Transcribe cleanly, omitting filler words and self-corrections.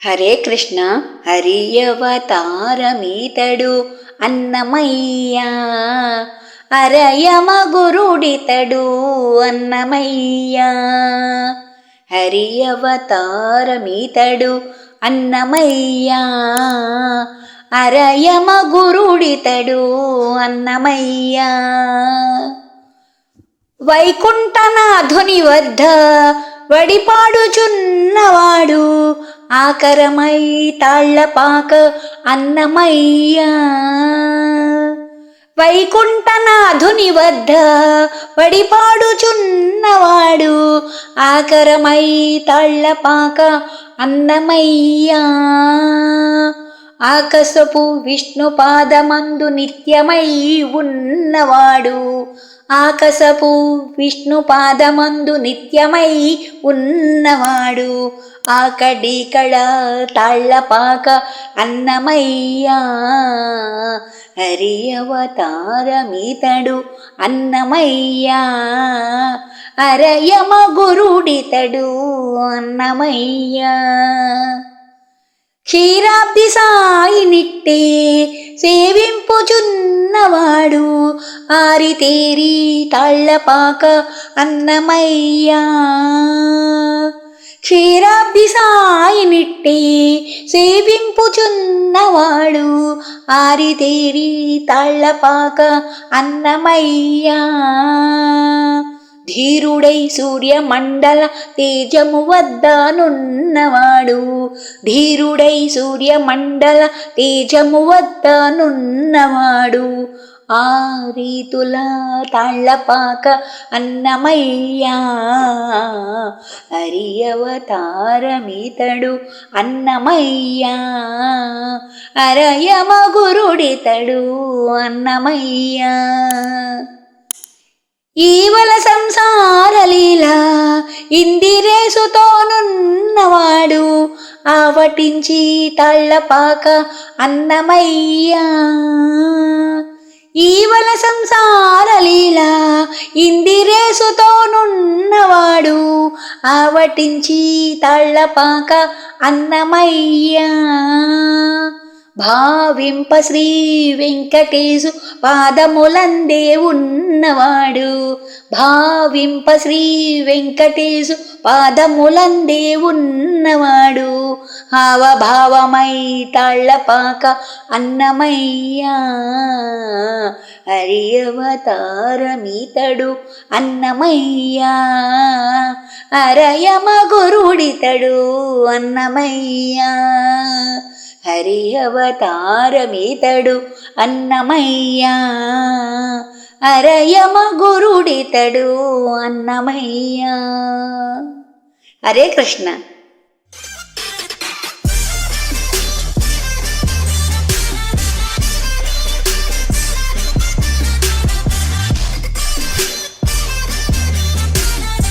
హరే కృష్ణ. హరియవతారమీతడు అన్నమయ్య, అరయమ గురుడితడు అన్నమయ్య. హరియవతారమీతడు అన్నమయ్య, అరయమ గురుడితడు అన్నమయ్య. వైకుంఠనాథుని వద్ద వడిపాడుచున్నవాడు ఆకరమై తాళ్లపాక అన్నమయ్య. వైకుంఠనాథుని వద్ద వడిపాడుచున్నవాడు ఆకరమై తాళ్లపాక అన్నమయ్య. ఆకాశపు విష్ణు పాదమందు నిత్యమై ఉన్నవాడు, ఆకాశపు విష్ణు పాదమందు నిత్యమై ఉన్నవాడు ఆకడికళ తాళ్లపాక అన్నమయ్య. హరియవతారమీతడు అన్నమయ్య, అరయమ గురుడితడు అన్నమయ్య. క్షీరాబ్ది సాయినిట్టే సేవింపుచున్నవాడు ఆరితేరి తాళ్లపాక అన్నమయ్య. క్షీరాబ్ది సాయినిట్టే సేవింపుచున్నవాడు ఆరితేరి తాళ్లపాక అన్నమయ్య. ధీరుడై సూర్యమండల తేజము వద్దనున్నవాడు, ధీరుడై సూర్యమండల తేజము వద్దనున్నవాడు ఆ రీతుల తాళ్లపాక అన్నమయ్య. హరియవతారమీతడు అన్నమయ్య, అరయమ గురుడితడు అన్నమయ్య. ఈవల సంసారలీల ఇందిరేసుతోనున్నవాడు ఆవటించి తాళ్లపాక అన్నమయ్య. ఈవల సంసారలీల ఇందిరేసుతోనున్నవాడు ఆవటించి తాళ్లపాక అన్నమయ్య. భావింప శ్రీ వెంకటేశు పాదములందే ఉన్నవాడు, భావింప శ్రీ వెంకటేశు పాదములందే ఉన్నవాడు హావభావమై తాళ్లపాక అన్నమయ్య. హరియవతారమీతడు అన్నమయ్య, అరయమ గురుడితడు అన్నమయ్య. హరియవతారమీతడు అన్నమయ్య, అరయమ గురుడితడు అన్నమయ్య. హరే కృష్ణ.